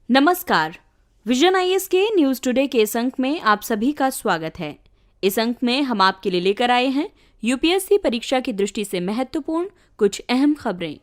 नमस्कार। Vision IAS के news today के इस अंक में आप सभी का स्वागत है। इस अंक में हम आपके लिए लेकर आए हैं यूपीएससी परीक्षा की दृष्टि से महत्वपूर्ण कुछ अहम खबरें।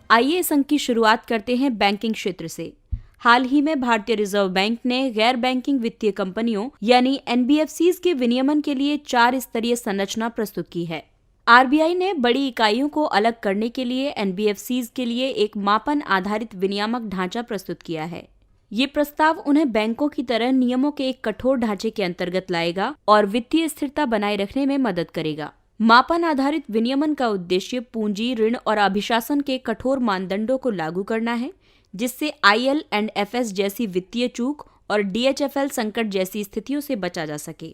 आइए इस अंक की शुरुआत करते हैं बैंकिंग क्षेत्र से। हाल ही में भारतीय रिजर्व बैंक ने गैर बैंकिंग वित्तीय कंपनियों यानी एनबीएफसीज के विनियमन के लिए 4 स्तरीय संरचना प्रस्तुत की है। आरबीआई ने बड़ी इकाइयों को अलग करने के लिए एनबीएफसीज के लिए एक मापन आधारित विनियामक ढांचा प्रस्तुत किया है। ये प्रस्ताव उन्हें बैंकों की तरह नियमों के एक कठोर ढांचे के अंतर्गत लाएगा और वित्तीय स्थिरता बनाए रखने में मदद करेगा। मापन आधारित विनियमन का उद्देश्य पूंजी, ऋण और अभिशासन के कठोर मानदंडों को लागू करना है, जिससे आईएल&एफएस जैसी वित्तीय चूक और डीएचएफएल संकट जैसी स्थितियों से बचा जा सके।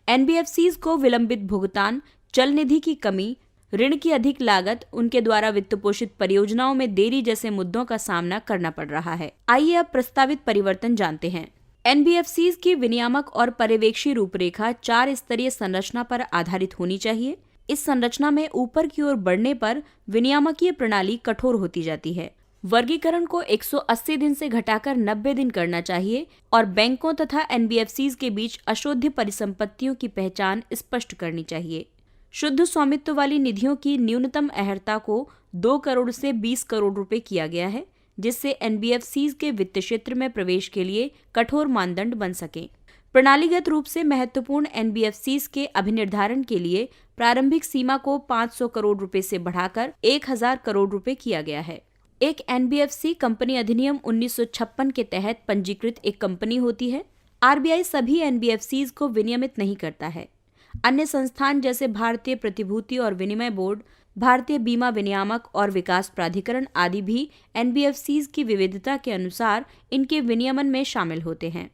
एनबीएफसीज को विलंबित भुगतान, चल निधि की कमी, ऋण की अधिक लागत, उनके द्वारा वित्त पोषित परियोजनाओं में देरी जैसे मुद्दों का सामना करना पड़ रहा है। आइए अब प्रस्तावित परिवर्तन जानते हैं। एनबीएफसीज की विनियामक और पर्यवेक्षी रूपरेखा 4 स्तरीय संरचना पर आधारित होनी चाहिए। इस संरचना में ऊपर की ओर बढ़ने पर विनियामकीय प्रणाली कठोर होती जाती है। वर्गीकरण को 180 दिन से घटाकर 90 दिन करना चाहिए और बैंकों तथा एनबीएफसीज के बीच अशोध्य परिसंपत्तियों की पहचान स्पष्ट करनी चाहिए। शुद्ध स्वामित्व वाली निधियों की न्यूनतम अहर्ता को 2 करोड़ से 20 करोड़ रुपए किया गया है, जिससे एनबीएफसीज के वित्त क्षेत्र में प्रवेश के लिए कठोर मानदंड बन सकें। प्रणालीगत रूप से महत्वपूर्ण एनबीएफसीज के अभिनिर्धारण के लिए प्रारंभिक सीमा को 500 करोड़ रुपए से बढ़ाकर 1000 करोड़ रुपए किया गया है। एक एनबीएफसी कंपनी अधिनियम 1956 के तहत पंजीकृत एक कंपनी होती है। आरबीआई सभी एनबीएफसीज को विनियमित नहीं करता है। अन्य संस्थान जैसे भारतीय प्रतिभूति और विनिमय बोर्ड, भारतीय बीमा विनियामक और विकास प्राधिकरण आदि भी एनबीएफसीज की विविधता के अनुसार इनके विनियमन में शामिल होते हैं।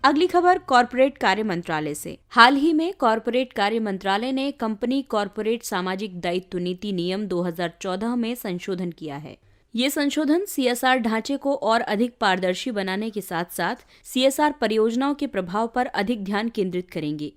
अगली खबर कॉर्पोरेट कार्य मंत्रालय से। हाल ही में कॉर्पोरेट कार्य मंत्रालय ने कंपनी कॉर्पोरेट सामाजिक दायित्व नीति नियम 2014 में संशोधन किया है। ये संशोधन सीएसआर ढांचे को और अधिक पारदर्शी बनाने के साथ साथ सीएसआर परियोजनाओं के प्रभाव पर अधिक ध्यान केंद्रित करेंगे।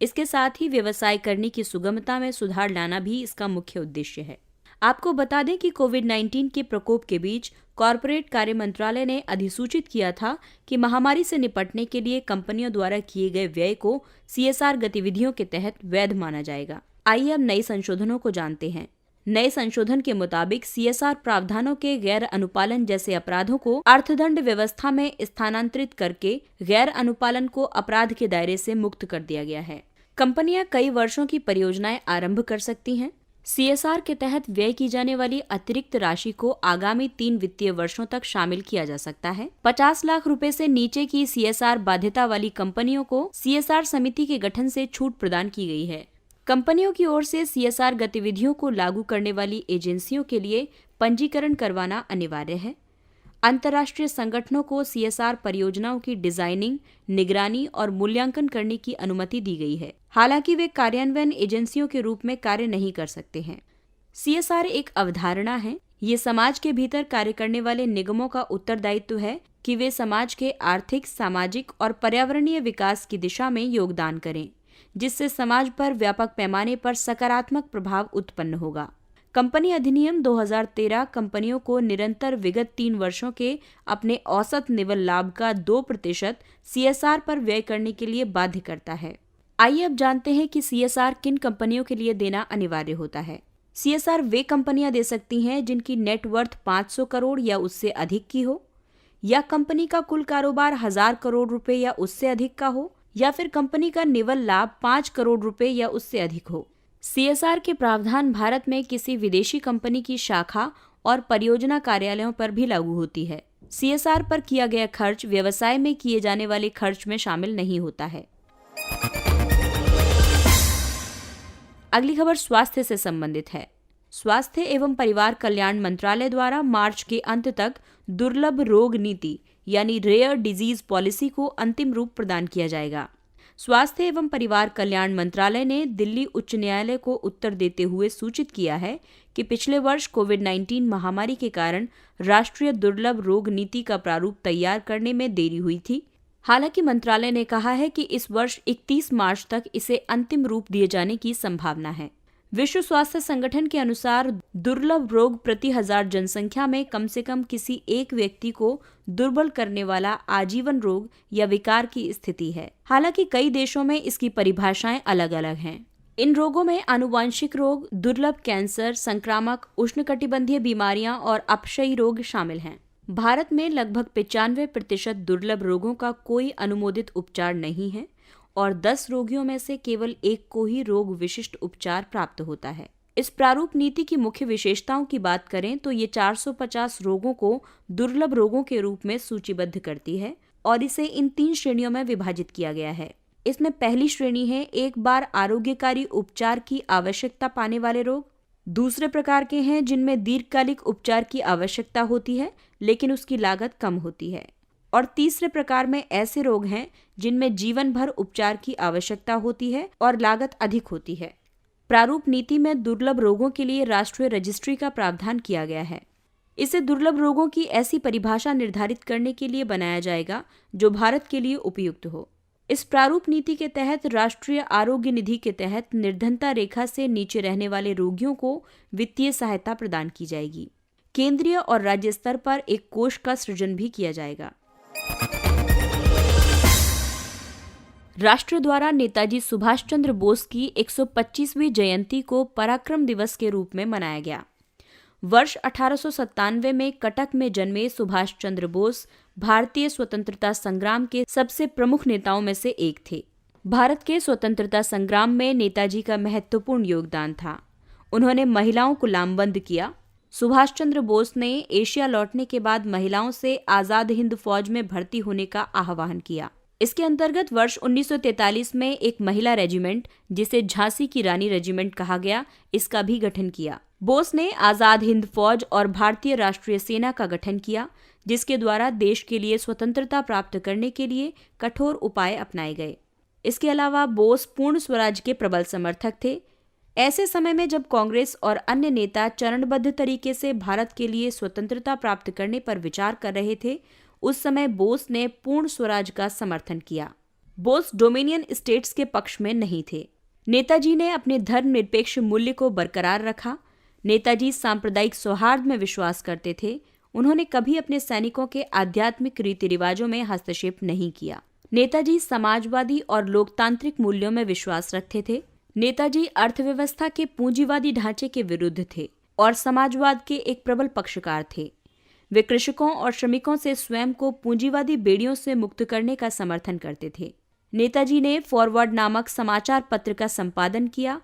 इसके साथ ही व्यवसाय करने की सुगमता में सुधार लाना भी इसका मुख्य उद्देश्य है। आपको बता दें कि कोविड-19 के प्रकोप के बीच कॉर्पोरेट कार्य मंत्रालय ने अधिसूचित किया था कि महामारी से निपटने के लिए कंपनियों द्वारा किए गए व्यय को सीएसआर गतिविधियों के तहत वैध माना जाएगा। आइए अब नए संशोधनों को जानते हैं। नए संशोधन के मुताबिक सीएसआर प्रावधानों के गैर अनुपालन जैसे अपराधों को अर्थदंड व्यवस्था में स्थानांतरित करके गैर अनुपालन को अपराध के दायरे से मुक्त कर दिया गया है। कंपनियां कई वर्षों की परियोजनाएं आरंभ कर सकती हैं। सीएसआर के तहत व्यय की जाने वाली अतिरिक्त राशि को आगामी 3 वित्तीय वर्षों तक शामिल किया जा सकता है। 50 लाख रुपए से नीचे की सीएसआर बाध्यता वाली कंपनियों को सीएसआर समिति के गठन से छूट प्रदान की गई है। कंपनियों की ओर से सीएसआर गतिविधियों को लागू करने वाली एजेंसियों के लिए पंजीकरण करवाना अनिवार्य है। अंतर्राष्ट्रीय संगठनों को सीएसआर परियोजनाओं की डिजाइनिंग, निगरानी और मूल्यांकन करने की अनुमति दी गई है। हालांकि वे कार्यान्वयन एजेंसियों के रूप में कार्य नहीं कर सकते हैं। सीएसआर एक अवधारणा है। ये समाज के भीतर कार्य करने वाले निगमों का उत्तरदायित्व है कि वे समाज के आर्थिक, सामाजिक और पर्यावरणीय विकास की दिशा में योगदान करें, जिससे समाज पर व्यापक पैमाने पर सकारात्मक प्रभाव उत्पन्न होगा। कंपनी अधिनियम 2013 कंपनियों को निरंतर विगत 3 वर्षों के अपने औसत निवल लाभ का 2% सीएसआर पर व्यय करने के लिए बाध्य करता है। आइए अब जानते हैं कि सीएसआर किन कंपनियों के लिए देना अनिवार्य होता है। सीएसआर वे कंपनियां दे सकती हैं जिनकी नेटवर्थ 500 करोड़ या उससे अधिक की हो, या कंपनी का कुल कारोबार 1000 करोड़ रुपए या उससे अधिक का हो, या फिर कंपनी का निवल लाभ 5 करोड़ रुपए या उससे अधिक हो। सीएसआर के प्रावधान भारत में किसी विदेशी कंपनी की शाखा और परियोजना कार्यालयों पर भी लागू होती है। सीएसआर पर किया गया खर्च व्यवसाय में किए जाने वाले खर्च में शामिल नहीं होता है। अगली खबर स्वास्थ्य से संबंधित है। स्वास्थ्य एवं परिवार कल्याण मंत्रालय द्वारा मार्च के अंत तक दुर्लभ रोग नीति यानी रेयर डिजीज पॉलिसी को अंतिम रूप प्रदान किया जाएगा। स्वास्थ्य एवं परिवार कल्याण मंत्रालय ने दिल्ली उच्च न्यायालय को उत्तर देते हुए सूचित किया है कि पिछले वर्ष कोविड-19 महामारी के कारण राष्ट्रीय दुर्लभ रोग नीति का प्रारूप तैयार करने में देरी हुई थी। हालांकि मंत्रालय ने कहा है कि इस वर्ष 31 मार्च तक इसे अंतिम रूप दिए जाने की संभावना है। विश्व स्वास्थ्य संगठन के अनुसार दुर्लभ रोग प्रति 1000 जनसंख्या में कम से कम किसी एक व्यक्ति को दुर्बल करने वाला आजीवन रोग या विकार की स्थिति है। हालांकि कई देशों में इसकी परिभाषाएं अलग अलग हैं। इन रोगों में आनुवांशिक रोग, दुर्लभ कैंसर, संक्रामक, उष्णकटिबंधीय बीमारियां और अपक्षयी रोग शामिल हैं। भारत में लगभग 95% दुर्लभ रोगों का कोई अनुमोदित उपचार नहीं है और 10 रोगियों में से केवल एक को ही रोग विशिष्ट उपचार प्राप्त होता है। इस प्रारूप नीति की मुख्य विशेषताओं की बात करें तो ये 450 रोगों को दुर्लभ रोगों के रूप में सूचीबद्ध करती है और इसे इन 3 श्रेणियों में विभाजित किया गया है। इसमें पहली श्रेणी है एक बार आरोग्यकारी उपचार की आवश्यकता पाने वाले रोग। दूसरे प्रकार के हैं जिनमें दीर्घकालिक उपचार की आवश्यकता होती है लेकिन उसकी लागत कम होती है। और तीसरे प्रकार में ऐसे रोग हैं जिनमें जीवन भर उपचार की आवश्यकता होती है और लागत अधिक होती है। प्रारूप नीति में दुर्लभ रोगों के लिए राष्ट्रीय रजिस्ट्री का प्रावधान किया गया है। इसे दुर्लभ रोगों की ऐसी परिभाषा निर्धारित करने के लिए बनाया जाएगा जो भारत के लिए उपयुक्त हो। इस प्रारूप नीति के तहत राष्ट्रीय आरोग्य निधि के तहत निर्धनता रेखा से नीचे रहने वाले रोगियों को वित्तीय सहायता प्रदान की जाएगी। केंद्रीय और राज्य स्तर पर एक कोष का सृजन भी किया जाएगा। राष्ट्र द्वारा नेताजी सुभाष चंद्र बोस की 125वीं जयंती को पराक्रम दिवस के रूप में मनाया गया। वर्ष 1897 में कटक में जन्मे सुभाष चंद्र बोस भारतीय स्वतंत्रता संग्राम के सबसे प्रमुख नेताओं में से एक थे। भारत के स्वतंत्रता संग्राम में नेताजी का महत्वपूर्ण योगदान था। उन्होंने महिलाओं को लामबंद किया। सुभाष चंद्र बोस ने एशिया लौटने के बाद महिलाओं से आजाद हिंद फौज में भर्ती होने का आह्वान किया। इसके अंतर्गत वर्ष 1943 में एक महिला रेजिमेंट, जिसे झांसी की रानी रेजिमेंट कहा गया, इसका भी गठन किया। बोस ने आजाद हिंद फौज और भारतीय राष्ट्रीय सेना का गठन किया, जिसके द्वारा देश के लिए स्वतंत्रता प्राप्त करने के लिए कठोर उपाय अपनाए गए। इसके अलावा बोस पूर्ण स्वराज के प्रबल समर्थक थे। ऐसे समय में जब कांग्रेस और अन्य नेता चरणबद्ध तरीके से भारत के लिए स्वतंत्रता प्राप्त करने पर विचार कर रहे थे, उस समय बोस ने पूर्ण स्वराज का समर्थन किया। बोस डोमिनियन स्टेट्स के पक्ष में नहीं थे। नेताजी ने अपने धर्मनिरपेक्ष मूल्य को बरकरार रखा। नेताजी सांप्रदायिक सौहार्द में विश्वास करते थे। उन्होंने कभी अपने सैनिकों के आध्यात्मिक रीति रिवाजों में हस्तक्षेप नहीं किया। नेताजी समाजवादी और लोकतांत्रिक मूल्यों में विश्वास रखते थे। नेताजी अर्थव्यवस्था के पूंजीवादी ढांचे के विरुद्ध थे और समाजवाद के एक प्रबल पक्षकार थे। वे कृषकों और श्रमिकों से स्वयं को पूंजीवादी बेड़ियों से मुक्त करने का समर्थन करते थे। नेताजी ने फॉरवर्ड नामक समाचार पत्र का संपादन किया।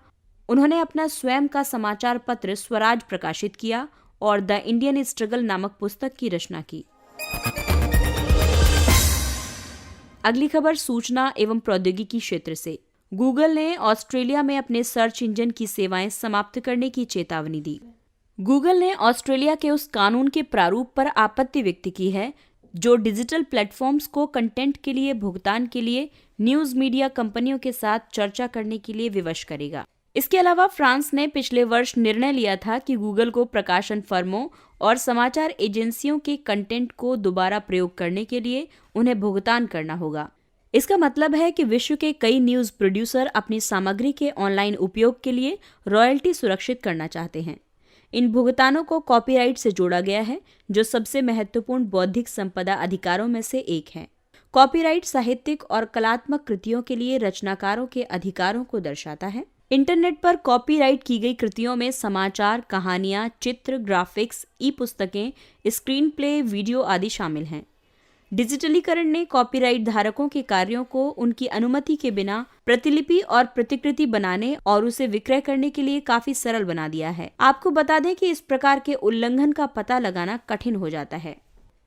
उन्होंने अपना स्वयं का समाचार पत्र स्वराज प्रकाशित किया और द इंडियन स्ट्रगल नामक पुस्तक की रचना की। अगली खबर सूचना एवं प्रौद्योगिकी क्षेत्र से। गूगल ने ऑस्ट्रेलिया में अपने सर्च इंजन की सेवाएं समाप्त करने की चेतावनी दी। गूगल ने ऑस्ट्रेलिया के उस कानून के प्रारूप पर आपत्ति व्यक्त की है जो डिजिटल प्लेटफॉर्म्स को कंटेंट के लिए भुगतान के लिए न्यूज मीडिया कंपनियों के साथ चर्चा करने के लिए विवश करेगा। इसके अलावा फ्रांस ने पिछले वर्ष निर्णय लिया था कि गूगल को प्रकाशन फर्मों और समाचार एजेंसियों के कंटेंट को दोबारा प्रयोग करने के लिए उन्हें भुगतान करना होगा। इसका मतलब है कि विश्व के कई न्यूज प्रोड्यूसर अपनी सामग्री के ऑनलाइन उपयोग के लिए रॉयल्टी सुरक्षित करना चाहते हैं। इन भुगतानों को कॉपीराइट से जोड़ा गया है, जो सबसे महत्वपूर्ण बौद्धिक संपदा अधिकारों में से एक है। कॉपीराइट साहित्यिक और कलात्मक कृतियों के लिए रचनाकारों के अधिकारों को दर्शाता है। इंटरनेट पर कॉपीराइट की गई कृतियों में समाचार, कहानियां, चित्र, ग्राफिक्स, ई पुस्तकें, स्क्रीन प्ले, वीडियो आदि शामिल हैं। डिजिटलीकरण ने कॉपीराइट धारकों के कार्यों को उनकी अनुमति के बिना प्रतिलिपि और प्रतिकृति बनाने और उसे विक्रय करने के लिए काफी सरल बना दिया है। आपको बता दें कि इस प्रकार के उल्लंघन का पता लगाना कठिन हो जाता है।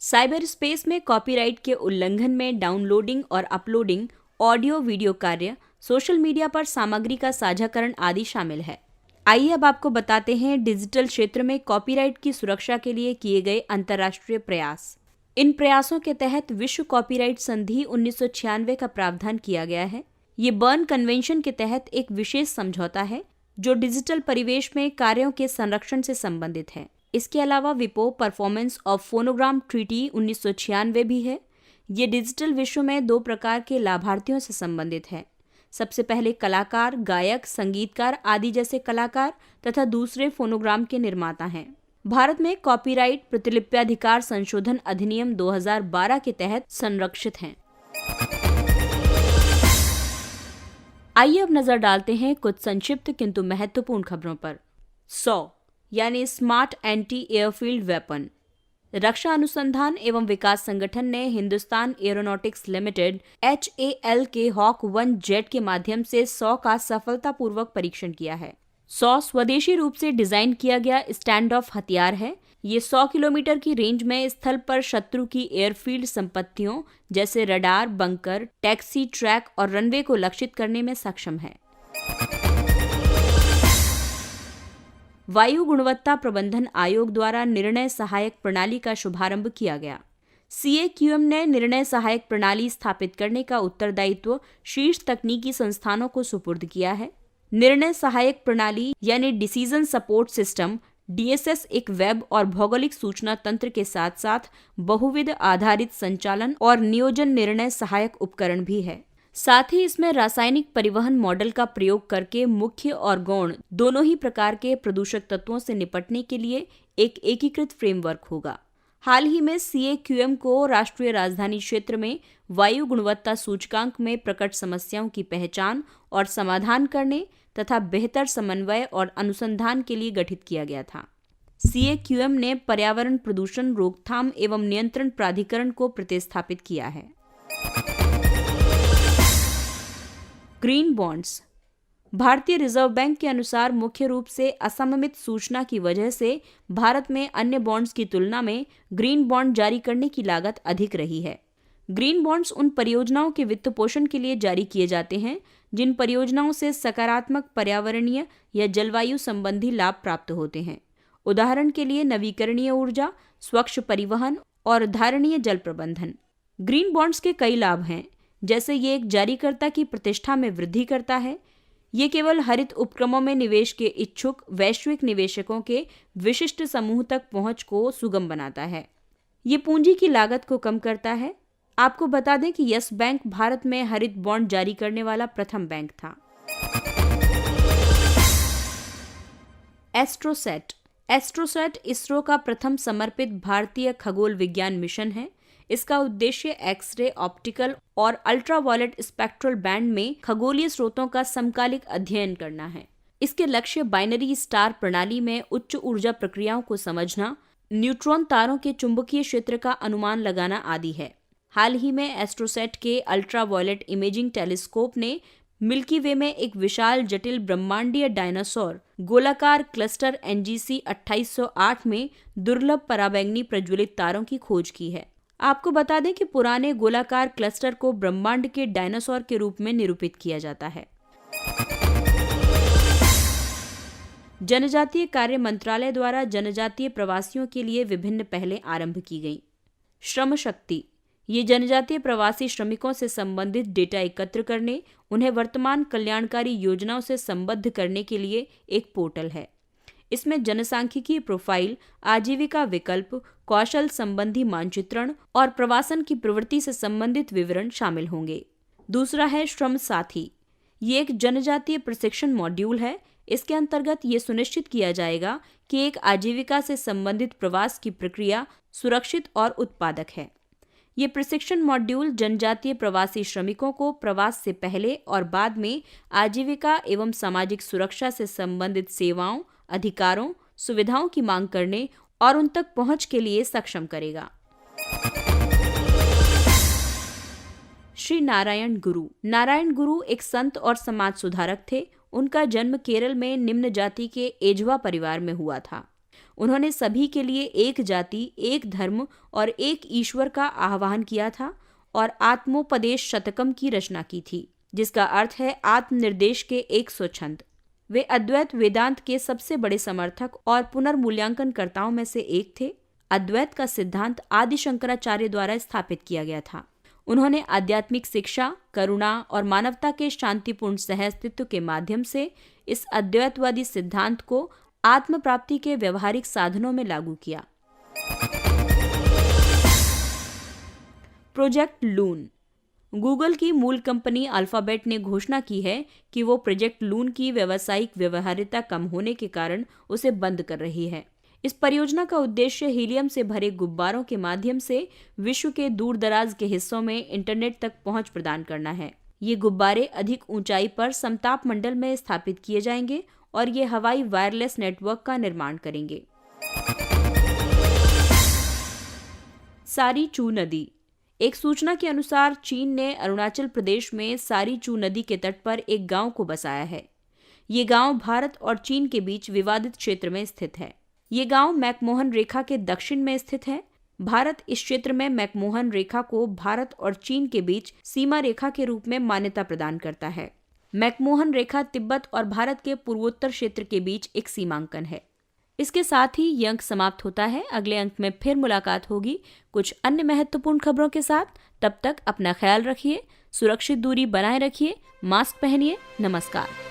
साइबर स्पेस में कॉपीराइट के उल्लंघन में डाउनलोडिंग और अपलोडिंग, ऑडियो वीडियो कार्य, सोशल मीडिया पर सामग्री का साझाकरण आदि शामिल है। आइए अब आपको बताते हैं डिजिटल क्षेत्र में कॉपीराइट की सुरक्षा के लिए किए गए अंतर्राष्ट्रीय प्रयास। इन प्रयासों के तहत विश्व कॉपीराइट संधि 1996 का प्रावधान किया गया है। ये बर्न कन्वेंशन के तहत एक विशेष समझौता है जो डिजिटल परिवेश में कार्यों के संरक्षण से संबंधित है। इसके अलावा विपो परफॉर्मेंस ऑफ फोनोग्राम ट्रीटी 1996 भी है। ये डिजिटल विश्व में 2 प्रकार के लाभार्थियों से संबंधित है। सबसे पहले कलाकार, गायक, संगीतकार आदि जैसे कलाकार तथा दूसरे फोनोग्राम के निर्माता हैं। भारत में कॉपीराइट प्रतिलिप्याधिकार संशोधन अधिनियम 2012 के तहत संरक्षित हैं। आइए अब नजर डालते हैं कुछ संक्षिप्त किंतु महत्वपूर्ण खबरों पर। 100 यानी स्मार्ट एंटी एयरफील्ड वेपन। रक्षा अनुसंधान एवं विकास संगठन ने हिंदुस्तान एरोनॉटिक्स लिमिटेड HAL के हॉक 1 जेट के माध्यम से 100 का सफलतापूर्वक परीक्षण किया है। 100 स्वदेशी रूप से डिजाइन किया गया स्टैंड ऑफ हथियार है। ये 100 किलोमीटर की रेंज में स्थल पर शत्रु की एयरफील्ड संपत्तियों जैसे रडार, बंकर, टैक्सी, ट्रैक और रनवे को लक्षित करने में सक्षम है। वायु गुणवत्ता प्रबंधन आयोग द्वारा निर्णय सहायक प्रणाली का शुभारंभ किया गया। CAQM ने निर्णय सहायक प्रणाली स्थापित करने का उत्तरदायित्व शीर्ष तकनीकी संस्थानों को सुपुर्द किया है। निर्णय सहायक प्रणाली यानी डिसीजन सपोर्ट सिस्टम DSS एक वेब और भौगोलिक सूचना तंत्र के साथ साथ बहुविध आधारित संचालन और नियोजन निर्णय सहायक उपकरण भी है। साथ ही इसमें रासायनिक परिवहन मॉडल का प्रयोग करके मुख्य और गौण दोनों ही प्रकार के प्रदूषक तत्वों से निपटने के लिए एक एकीकृत फ्रेमवर्क होगा। हाल ही में CAQM को राष्ट्रीय राजधानी क्षेत्र में वायु गुणवत्ता सूचकांक में प्रकट समस्याओं की पहचान और समाधान करने तथा बेहतर समन्वय और अनुसंधान के लिए गठित किया गया था। CAQM ने पर्यावरण प्रदूषण रोकथाम एवं नियंत्रण प्राधिकरण को प्रतिस्थापित किया है। Green bonds. भारतीय रिजर्व बैंक के अनुसार मुख्य रूप से असममित सूचना की वजह से भारत में अन्य बॉन्ड्स की तुलना में ग्रीन बॉन्ड जारी करने की लागत अधिक रही है। ग्रीन बॉन्ड्स उन परियोजनाओं के वित्त पोषण के लिए जारी किए जाते हैं जिन परियोजनाओं से सकारात्मक पर्यावरणीय या जलवायु संबंधी लाभ प्राप्त होते हैं। उदाहरण के लिए नवीकरणीय ऊर्जा, स्वच्छ परिवहन और धारणीय जल प्रबंधन। ग्रीन बॉन्ड्स के कई लाभ हैं, जैसे ये एक जारीकर्ता की प्रतिष्ठा में वृद्धि करता है। ये केवल हरित उपक्रमों में निवेश के इच्छुक वैश्विक निवेशकों के विशिष्ट समूह तक पहुंच को सुगम बनाता है। ये पूंजी की लागत को कम करता है। आपको बता दें कि यस बैंक भारत में हरित बॉन्ड जारी करने वाला प्रथम बैंक था। एस्ट्रोसैट इसरो का प्रथम समर्पित भारतीय खगोल विज्ञान मिशन है। इसका उद्देश्य एक्सरे, ऑप्टिकल और अल्ट्रावायलेट स्पेक्ट्रल बैंड में खगोलीय स्रोतों का समकालिक अध्ययन करना है। इसके लक्ष्य बाइनरी स्टार प्रणाली में उच्च ऊर्जा प्रक्रियाओं को समझना, न्यूट्रॉन तारों के चुंबकीय क्षेत्र का अनुमान लगाना आदि है। हाल ही में एस्ट्रोसैट के अल्ट्रावायलेट इमेजिंग टेलीस्कोप ने मिल्की वे में एक विशाल जटिल ब्रह्मांडीय डायनासोर गोलाकार क्लस्टर NGC 2808 में दुर्लभ पराबैंगनी प्रज्वलित तारों की खोज की है। आपको बता दें कि पुराने गोलाकार क्लस्टर को ब्रह्मांड के डायनासोर के रूप में निरूपित किया जाता है। जनजातीय कार्य मंत्रालय द्वारा जनजातीय प्रवासियों के लिए विभिन्न पहलें आरंभ की गई। श्रम शक्ति, ये जनजातीय प्रवासी श्रमिकों से संबंधित डेटा एकत्र करने, उन्हें वर्तमान कल्याणकारी योजनाओं से संबद्ध करने के लिए एक पोर्टल है। इसमें जनसांख्यिकीय प्रोफाइल, आजीविका विकल्प, कौशल संबंधी मानचित्रण और प्रवासन की प्रवृत्ति से संबंधित विवरण शामिल होंगे। दूसरा है श्रम साथी। ये एक जनजातीय प्रशिक्षण मॉड्यूल है। इसके अंतर्गत ये सुनिश्चित किया जाएगा कि एक आजीविका से संबंधित प्रवास की प्रक्रिया सुरक्षित और उत्पादक है। ये प्रशिक्षण मॉड्यूल जनजातीय प्रवासी श्रमिकों को प्रवास से पहले और बाद में आजीविका एवं सामाजिक सुरक्षा से संबंधित सेवाओं, अधिकारों, सुविधाओं की मांग करने और उन तक पहुंच के लिए सक्षम करेगा। श्री नारायण गुरु एक संत और समाज सुधारक थे। उनका जन्म केरल में निम्न जाति के एझवा परिवार में हुआ था। उन्होंने सभी के लिए एक जाति, एक धर्म और एक ईश्वर का आह्वान किया था और आत्मोपदेश शतकम की रचना की थी, जिसका अर्थ है आत्मनिर्देश के 100 छंद। वे अद्वैत वेदांत के सबसे बड़े समर्थक और पुनर्मूल्यांकनकर्ताओं में से एक थे। अद्वैत का सिद्धांत आदि शंकराचार्य द्वारा स्थापित किया गया था। उन्होंने आध्यात्मिक शिक्षा, करुणा और मानवता के शांतिपूर्ण सहअस्तित्व के माध्यम से इस अद्वैतवादी सिद्धांत को आत्म प्राप्ति के व्यवहारिक साधनों में लागू किया। प्रोजेक्ट लून। गूगल की मूल कंपनी अल्फाबेट ने घोषणा की है कि वो प्रोजेक्ट लून की व्यावसायिक व्यवहार्यता कम होने के कारण उसे बंद कर रही है। इस परियोजना का उद्देश्य हीलियम से भरे गुब्बारों के माध्यम से विश्व के दूर दराज के हिस्सों में इंटरनेट तक पहुंच प्रदान करना है। ये गुब्बारे अधिक ऊंचाई पर समताप मंडल में स्थापित किए जाएंगे और ये हवाई वायरलेस नेटवर्क का निर्माण करेंगे। सारी चू नदी। एक सूचना के अनुसार चीन ने अरुणाचल प्रदेश में सारी चू नदी के तट पर एक गांव को बसाया है। ये गांव भारत और चीन के बीच विवादित क्षेत्र में स्थित है। ये गांव मैकमोहन रेखा के दक्षिण में स्थित है। भारत इस क्षेत्र में मैकमोहन रेखा को भारत और चीन के बीच सीमा रेखा के रूप में मान्यता प्रदान करता है। मैकमोहन रेखा तिब्बत और भारत के पूर्वोत्तर क्षेत्र के बीच एक सीमांकन है। इसके साथ ही ये अंक समाप्त होता है। अगले अंक में फिर मुलाकात होगी कुछ अन्य महत्वपूर्ण खबरों के साथ। तब तक अपना ख्याल रखिए, सुरक्षित दूरी बनाए रखिए, मास्क पहनिए। नमस्कार।